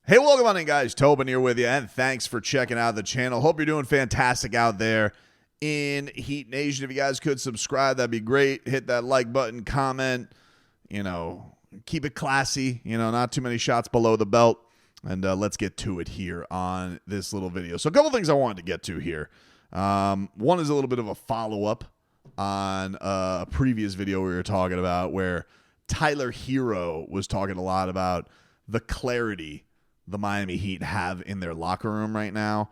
Hey, welcome on in, guys. Tobin here with you, and thanks for checking out the channel. Hope you're doing fantastic out there in Heat Nation. If you guys could subscribe, that'd be great. Hit that like button, comment, keep it classy, not too many shots below the belt. And let's get to it here on this little video. So a couple things I wanted to get to here. One is a little bit of a follow-up on a previous video we were talking about where Tyler Herro was talking a lot about the clarity the Miami Heat have in their locker room right now.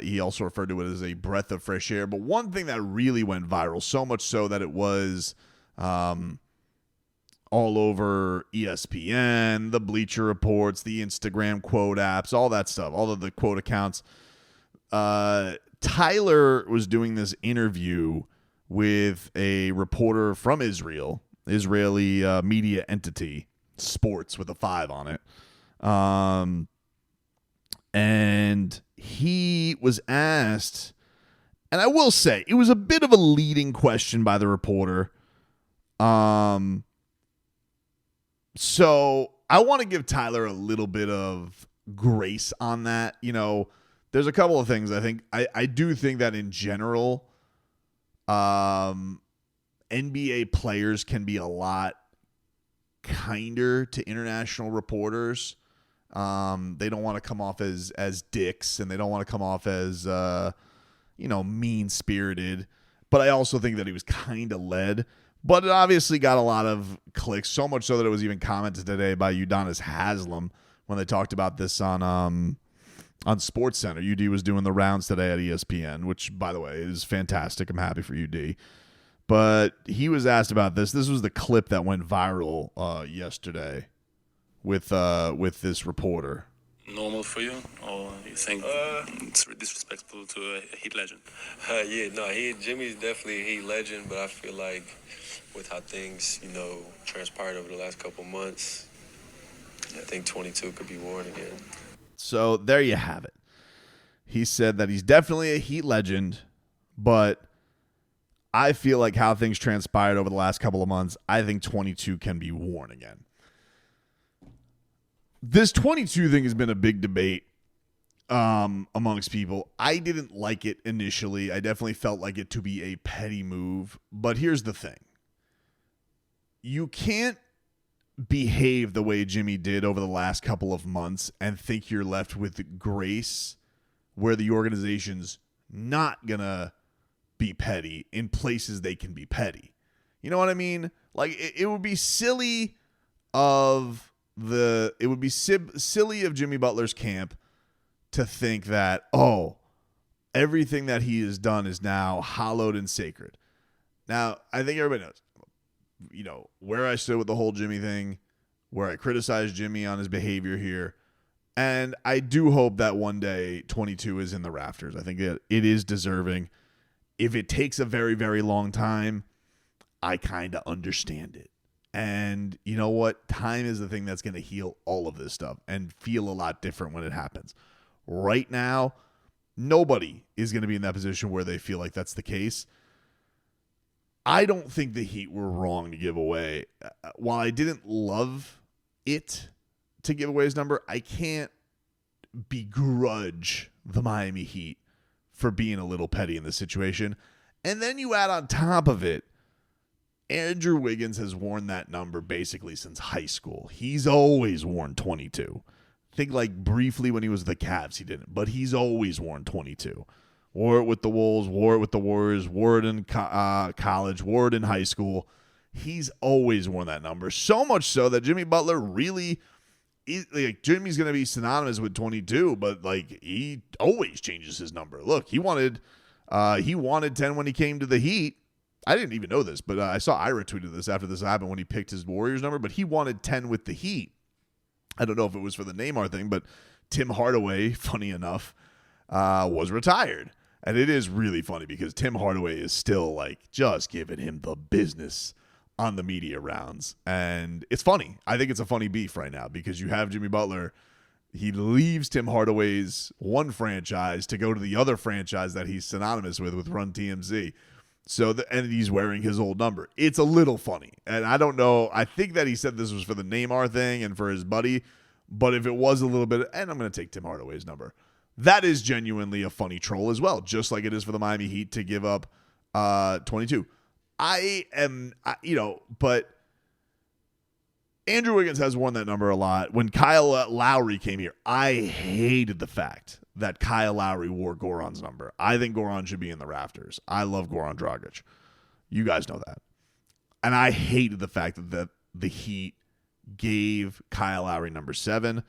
He also referred to it as a breath of fresh air. But one thing that really went viral, so much so that it was all over ESPN, the Bleacher Reports, the Instagram quote apps, all that stuff, all of the quote accounts. Tyler was doing this interview with a reporter from Israel, Israeli media entity, Sports with a 5 on it. And he was asked, and I will say it was a bit of a leading question by the reporter. So I want to give Tyler a little bit of grace on that. There's a couple of things I do think that in general, NBA players can be a lot kinder to international reporters. They don't want to come off as dicks, and they don't want to come off as mean-spirited. But I also think that he was kind of led. But it obviously got a lot of clicks, so much so that it was even commented today by Udonis Haslem when they talked about this on SportsCenter. UD was doing the rounds today at ESPN, which, by the way, is fantastic. I'm happy for UD. But he was asked about this. This was the clip that went viral yesterday with this reporter. Normal for you, or you think it's disrespectful to a Heat legend? Jimmy's definitely a Heat legend, but I feel like with how things, transpired over the last couple months, I think 22 could be worn again. So there you have it. He said that he's definitely a Heat legend, but I feel like how things transpired over the last couple of months, I think 22 can be worn again. This 22 thing has been a big debate amongst people. I didn't like it initially. I definitely felt like it to be a petty move. But here's the thing. You can't behave the way Jimmy did over the last couple of months and think you're left with grace where the organization's not going to be petty in places they can be petty. You know what I mean? Like, it would be silly of silly of Jimmy Butler's camp to think that, everything that he has done is now hallowed and sacred. Now, I think everybody knows, where I stood with the whole Jimmy thing, where I criticized Jimmy on his behavior here. And I do hope that one day 22 is in the rafters. I think it is deserving. If it takes a very, very long time, I kind of understand it. And you know what? Time is the thing that's going to heal all of this stuff and feel a lot different when it happens. Right now, nobody is going to be in that position where they feel like that's the case. I don't think the Heat were wrong to give away. While I didn't love it to give away his number, I can't begrudge the Miami Heat for being a little petty in this situation. And then you add on top of it, Andrew Wiggins has worn that number basically since high school. He's always worn 22. I think like briefly when he was with the Cavs, he didn't, but he's always worn 22. Wore it with the Wolves, wore it with the Warriors, wore it in college, wore it in high school. He's always worn that number. So much so that Jimmy Butler really Jimmy's going to be synonymous with 22, but he always changes his number. Look, he wanted 10 when he came to the Heat. I didn't even know this, but I saw Ira tweeted this after this happened when he picked his Warriors number, but he wanted 10 with the Heat. I don't know if it was for the Neymar thing, but Tim Hardaway, funny enough, was retired. And it is really funny because Tim Hardaway is still just giving him the business on the media rounds. And it's funny. I think it's a funny beef right now because you have Jimmy Butler. He leaves Tim Hardaway's one franchise to go to the other franchise that he's synonymous with Run TMZ. So and he's wearing his old number. It's a little funny. And I don't know. I think that he said this was for the Neymar thing and for his buddy. But if it was a little bit, and I'm going to take Tim Hardaway's number, that is genuinely a funny troll as well, just like it is for the Miami Heat to give up 22. But Andrew Wiggins has worn that number a lot. When Kyle Lowry came here, I hated the fact that Kyle Lowry wore Goran's number. I think Goran should be in the rafters. I love Goran Dragic. You guys know that. And I hated the fact that the Heat gave Kyle Lowry number 7,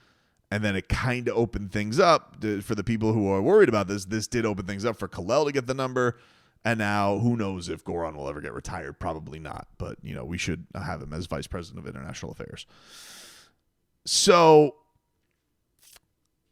and then it kind of opened things up for the people who are worried about this. This did open things up for Kalel to get the number, and now who knows if Goran will ever get retired? Probably not, but we should have him as vice president of international affairs. So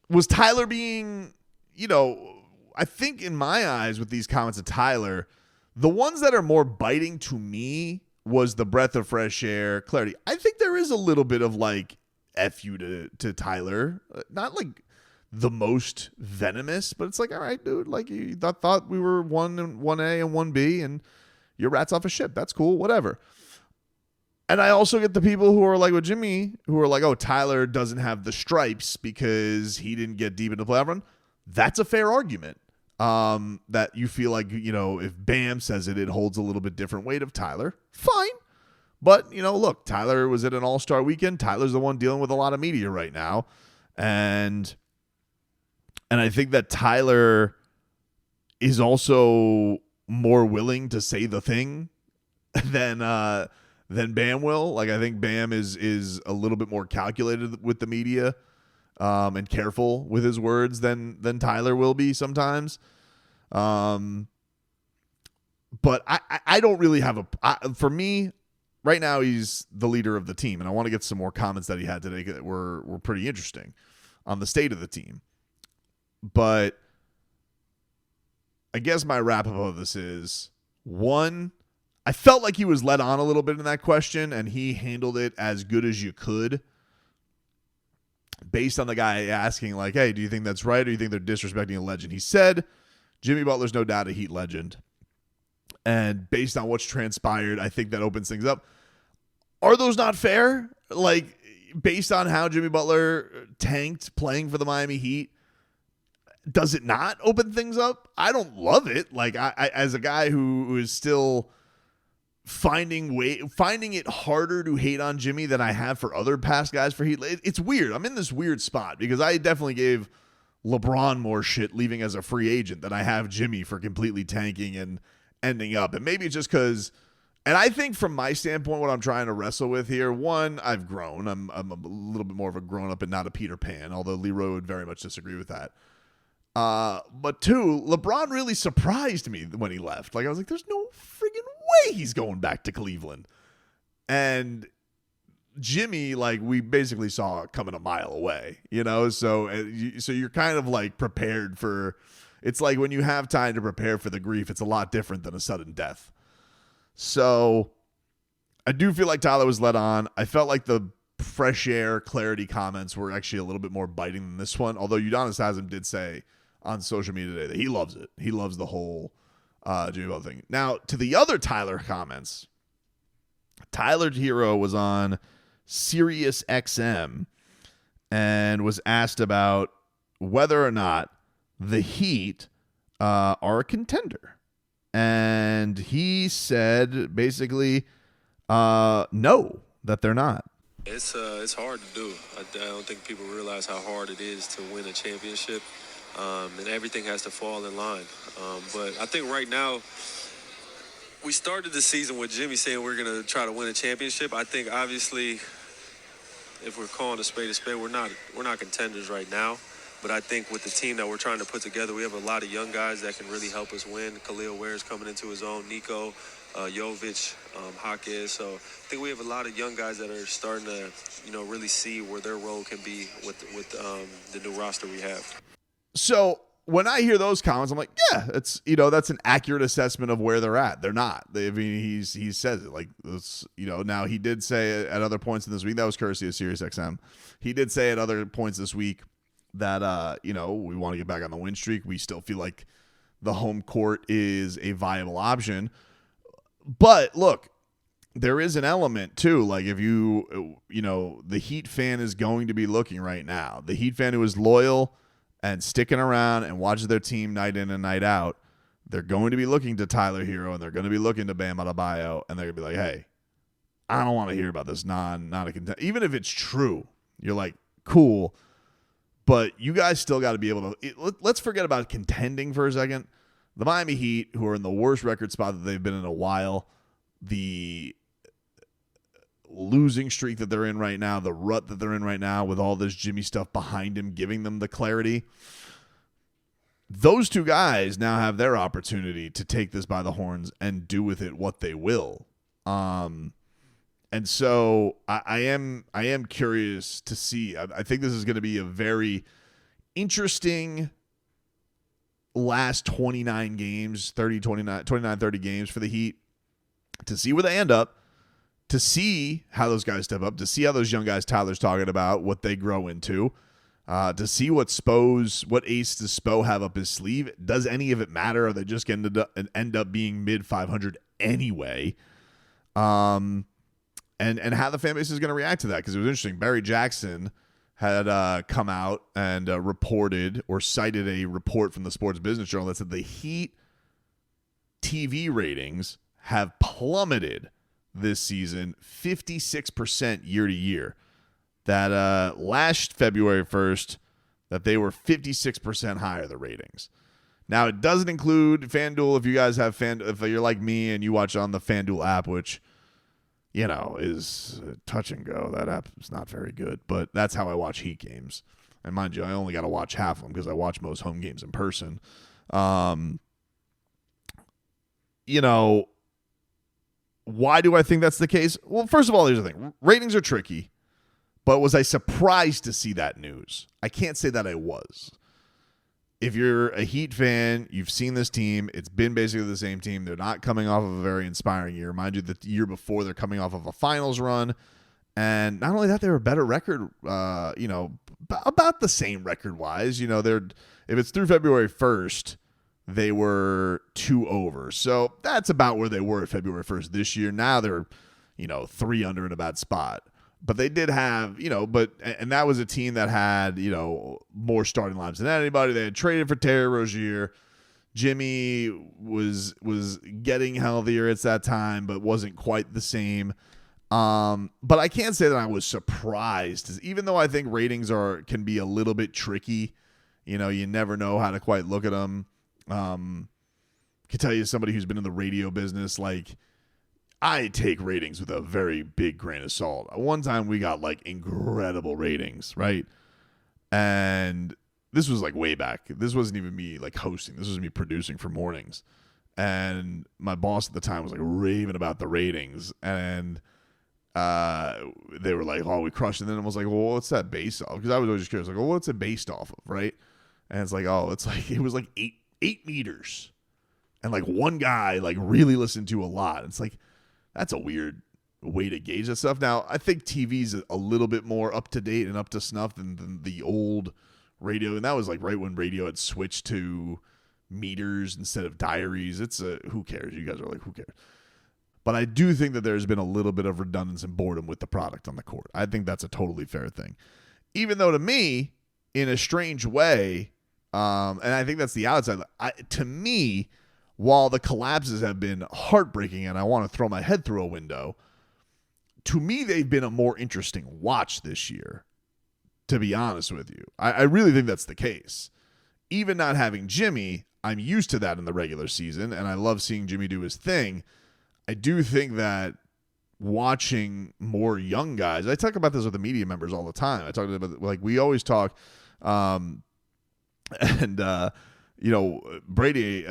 was Tyler being, I think in my eyes with these comments of Tyler, the ones that are more biting to me was the breath of fresh air, clarity. I think there is a little bit of like F you to Tyler. Not like the most venomous, but it's like, all right, dude, like you thought we were 1A and 1B and your rat's off a ship. That's cool, whatever. And I also get the people who are like with Jimmy, who are like, oh, Tyler doesn't have the stripes because he didn't get deep into the playoff run. That's a fair argument. That you feel like, if Bam says it holds a little bit different weight of Tyler. Fine. But, look, Tyler was at an all-star weekend. Tyler's the one dealing with a lot of media right now. And I think that Tyler is also more willing to say the thing than Bam will. Like, I think Bam is a little bit more calculated with the media. And careful with his words than Tyler will be sometimes. But I don't really have for me right now, he's the leader of the team. And I want to get some more comments that he had today that were pretty interesting on the state of the team. But I guess my wrap up of this is, one, I felt like he was led on a little bit in that question and he handled it as good as you could. Based on the guy asking, like, hey, do you think that's right or do you think they're disrespecting a legend? He said, Jimmy Butler's no doubt a Heat legend. And based on what's transpired, I think that opens things up. Are those not fair? Like, based on how Jimmy Butler tanked playing for the Miami Heat, does it not open things up? I don't love it. Like, I as a guy who is still finding it harder to hate on Jimmy than I have for other past guys for Heat. It's weird. I'm in this weird spot because I definitely gave LeBron more shit leaving as a free agent than I have Jimmy for completely tanking and ending up. And maybe it's just because, and I think from my standpoint, what I'm trying to wrestle with here, one, I've grown. I'm a little bit more of a grown up and not a Peter Pan, although Leroy would very much disagree with that. But two, LeBron really surprised me when he left. Like, I was like, there's no friggin' way he's going back to Cleveland. And Jimmy, like, we basically saw it coming a mile away, so you're kind of like prepared for, it's like when you have time to prepare for the grief, it's a lot different than a sudden death. So I do feel like Tyler was led on. I felt like the fresh air clarity comments were actually a little bit more biting than this one, although Udonis Haslam did say on social media today that he loves it. He loves the whole Jimmy Butler thing. Now, to the other Tyler comments, Tyler Herro was on Sirius XM and was asked about whether or not the Heat are a contender. And he said basically no, that they're not. It's hard to do. I don't think people realize how hard it is to win a championship. And everything has to fall in line. But I think right now, we started the season with Jimmy saying we're going to try to win a championship. I think, obviously, if we're calling a spade, we're not contenders right now. But I think with the team that we're trying to put together, we have a lot of young guys that can really help us win. Khalil Ware's coming into his own, Nico, Jovic, Jaquez. So I think we have a lot of young guys that are starting to, really see where their role can be with the new roster we have. So when I hear those comments, I'm like, yeah, it's, that's an accurate assessment of where they're at. They're not. He says it like this, now he did say at other points in this week, that was courtesy of Sirius XM. He did say at other points this week that, we want to get back on the win streak. We still feel like the home court is a viable option. But look, there is an element too. Like if the Heat fan is going to be looking right now. The Heat fan who is loyal and sticking around and watches their team night in and night out, they're going to be looking to Tyler Herro and they're going to be looking to Bam Adebayo and they're going to be like, hey, I don't want to hear about this not a contender. Even if it's true, you're like, cool, but you guys still got to be able to. Let's forget about contending for a second. The Miami Heat, who are in the worst record spot that they've been in a while, the losing streak that they're in right now, the rut that they're in right now with all this Jimmy stuff behind him, giving them the clarity. Those two guys now have their opportunity to take this by the horns and do with it what they will. And so I am curious to see. I think this is going to be a very interesting last 29 games, 30 games for the Heat, to see where they end up, to see how those guys step up, to see how those young guys Tyler's talking about, what they grow into, to see what ace does Spo have up his sleeve. Does any of it matter? Are they just going to end up being mid 500 anyway? And how the fan base is going to react to that, because it was interesting. Barry Jackson had come out and reported or cited a report from the Sports Business Journal that said the Heat TV ratings have plummeted this season 56% year to year. That last February 1st, that they were 56% higher, the ratings. Now, it doesn't include FanDuel. If you guys have if you're like me and you watch on the FanDuel app, which is touch and go. That app is not very good, but that's how I watch Heat games. And mind you, I only got to watch half of them because I watch most home games in person. Why do I think that's the case? Well, first of all, here's the thing. Ratings are tricky, but was I surprised to see that news? I can't say that I was. If you're a Heat fan, you've seen this team. It's been basically the same team. They're not coming off of a very inspiring year. Mind you, the year before, they're coming off of a finals run. And not only that, they were a better record, about the same record-wise. If it's through February 1st, they were 2 over. So that's about where they were at February 1st this year. Now they're, 3 under in a bad spot. But they did have, and that was a team that had, more starting lineups than anybody. They had traded for Terry Rozier. Jimmy was getting healthier at that time, but wasn't quite the same. But I can't say that I was surprised, even though I think ratings can be a little bit tricky. You never know how to quite look at them. I can tell you, somebody who's been in the radio business, like, I take ratings with a very big grain of salt. One time we got incredible ratings, right? And this was way back. This wasn't even me hosting. This was me producing for mornings. And my boss at the time was raving about the ratings. And they were like, oh, we crushed it. And then I was like, well, what's that based off? Because I was always just curious, well, what's it based off of, right? And it's it was 8 meters. And one guy really listened to a lot. It's that's a weird way to gauge that stuff. Now, I think TV's a little bit more up to date and up to snuff than the old radio. And that was right when radio had switched to meters instead of diaries. It's who cares? You guys are who cares? But I do think that there's been a little bit of redundance and boredom with the product on the court. I think that's a totally fair thing. Even though to me, in a strange way, and I think that's the outside, to me, while the collapses have been heartbreaking and I want to throw my head through a window, to me, they've been a more interesting watch this year, to be honest with you. I really think that's the case. Even not having Jimmy, I'm used to that in the regular season, and I love seeing Jimmy do his thing. I do think that watching more young guys, I talk about this with the media members all the time. I talk about, we always talk, Brady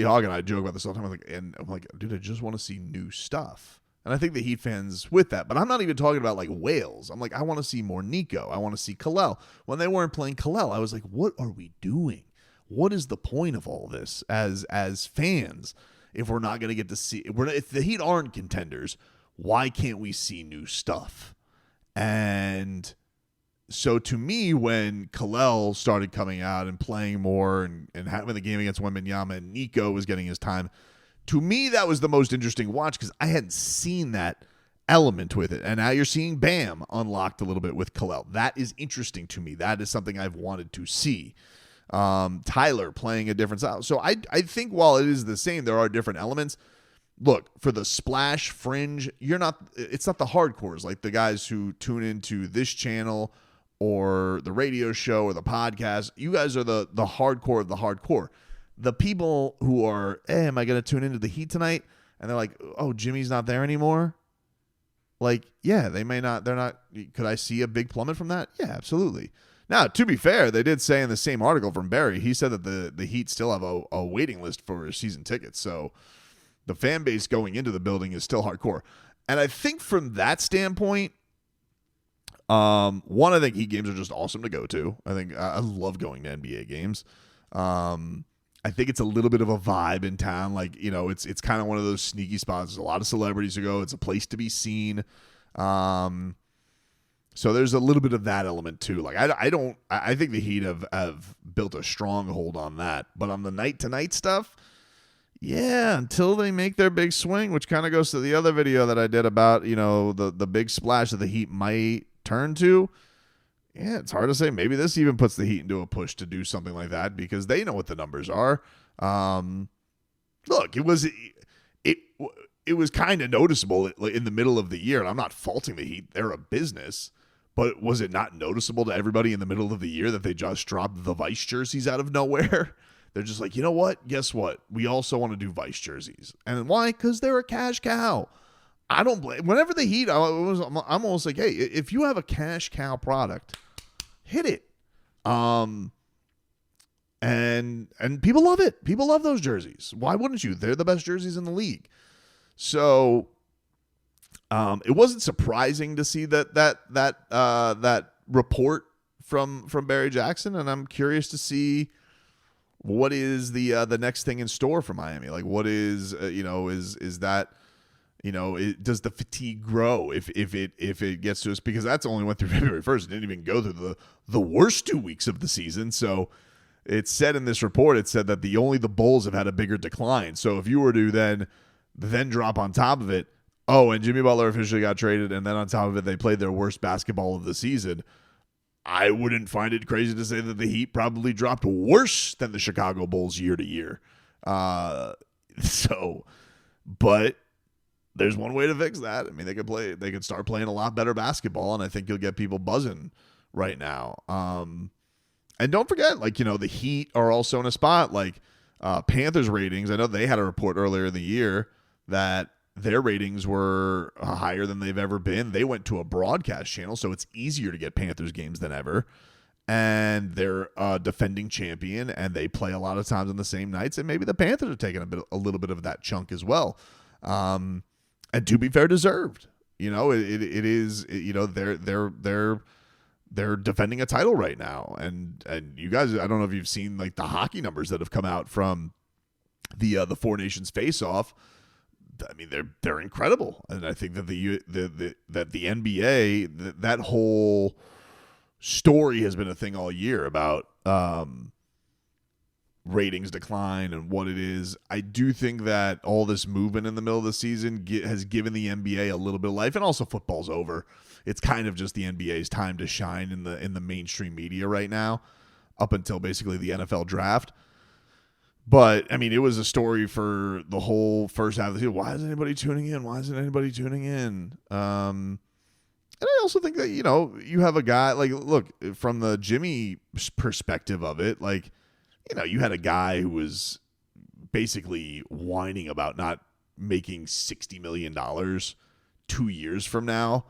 Hogg and I joke about this all the time. I'm like, dude, I just want to see new stuff. And I think the Heat fans with that. But I'm not even talking about whales. I'm I want to see more Nico. I want to see Kalel. When they weren't playing Kalel, I was like, what are we doing? What is the point of all this as fans if we're not going to get to see? If the Heat aren't contenders, why can't we see new stuff? And so to me, when Kalel started coming out and playing more and having the game against Wembanyama and Nico was getting his time, To me, that was the most interesting watch because I hadn't seen that element with it. And now you're seeing Bam unlocked a little bit with Khalil. That is interesting to me. That is something I've wanted to see. Tyler playing a different style. So I think while it is the same, there are different elements. Look, for the splash fringe, it's not the hardcores like the guys who tune into this channel or the radio show or the podcast. You guys are the hardcore of the hardcore. The people who are, hey, am I going to tune into the Heat tonight? And they're like, oh, Jimmy's not there anymore. Like, yeah, they may not. They're not. Could I see a big plummet from that? Yeah, absolutely. Now, to be fair, they did say in the same article from Barry, he said that the Heat still have a waiting list for season tickets. So the fan base going into the building is still hardcore. And I think from that standpoint, I think Heat games are just awesome to go to. I think I love going to NBA games. I think it's a little bit of a vibe in town. Like, it's kind of one of those sneaky spots. There's a lot of celebrities who go. It's a place to be seen. So there's a little bit of that element too. Like, I think the Heat have built a stronghold on that. But on the night-to-night stuff, yeah, until they make their big swing, which kind of goes to the other video that I did about, the big splash that the Heat might turn to. Yeah, it's hard to say. Maybe this even puts the Heat into a push to do something like that because they know what the numbers are. Look, it was kind of noticeable in the middle of the year, and I'm not faulting the Heat. They're a business. But was it not noticeable to everybody in the middle of the year that they just dropped the Vice jerseys out of nowhere? They're just like, you know what? Guess what? We also want to do Vice jerseys. And why? Because they're a cash cow. I don't blame. Whenever the Heat, I'm almost like, hey, if you have a cash cow product, hit it. And people love it. People love those jerseys. Why wouldn't you? They're the best jerseys in the league. So it wasn't surprising to see that report from Barry Jackson, and I'm curious to see what is the next thing in store for Miami. Like, what is is that. Does the fatigue grow if it gets to us? Because that's only went through February 1st. It didn't even go through the worst 2 weeks of the season. So it said in this report, it said that only the Bulls have had a bigger decline. So if you were to then drop on top of it, and Jimmy Butler officially got traded, and then on top of it, they played their worst basketball of the season, I wouldn't find it crazy to say that the Heat probably dropped worse than the Chicago Bulls year to year. But there's one way to fix that. I mean, they could start playing a lot better basketball, and I think you'll get people buzzing right now. And don't forget, the Heat are also in a spot like Panthers ratings. I know they had a report earlier in the year that their ratings were higher than they've ever been. They went to a broadcast channel, so it's easier to get Panthers games than ever. And they're a defending champion, and they play a lot of times on the same nights, and maybe the Panthers are taking a little bit of that chunk as well. And to be fair, deserved. It is. They're defending a title right now, and you guys, I don't know if you've seen like the hockey numbers that have come out from the Four Nations face-off. I mean, they're incredible, and I think that the NBA that whole story has been a thing all year about ratings decline and what it is. I do think that all this movement in the middle of the season has given the NBA a little bit of life, and also football's over. It's kind of just the NBA's time to shine in the mainstream media right now, up until basically the NFL draft. But I mean, it was a story for the whole first half of the season. Why isn't anybody tuning in? And I also think that you have a guy look from the Jimmy perspective of it, you had a guy who was basically whining about not making $60 million 2 years from now.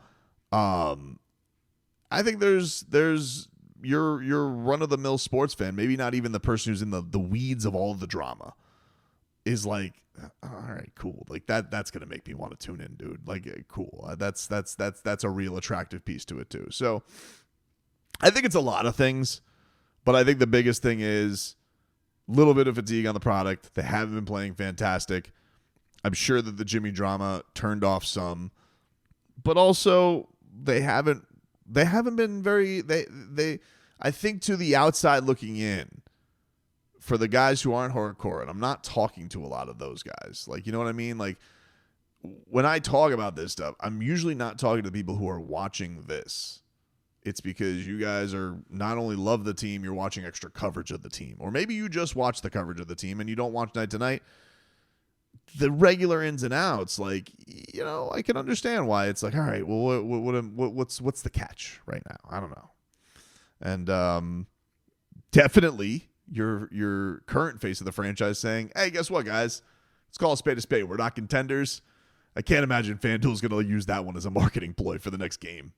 I think there's your run-of-the-mill sports fan, maybe not even the person who's in the weeds of all of the drama, is like, all right, cool. Like that's going to make me want to tune in, dude. Like, cool. That's a real attractive piece to it too. So I think it's a lot of things, but I think the biggest thing is a little bit of fatigue on the product. They haven't been playing fantastic. I'm sure that the Jimmy drama turned off some, but also they haven't been very, they I think to the outside looking in, for the guys who aren't hardcore, and I'm not talking to a lot of those guys. Like, you know what I mean? Like, when I talk about this stuff, I'm usually not talking to the people who are watching this. It's because you guys are not only love the team, you're watching extra coverage of the team. Or maybe you just watch the coverage of the team and you don't watch night to night. The regular ins and outs, like, you know, I can understand why it's like, all right, well, what's the catch right now? I don't know. And definitely your current face of the franchise saying, hey, guess what, guys? Let's call a spade a spade. We're not contenders. I can't imagine FanDuel's going to use that one as a marketing ploy for the next game.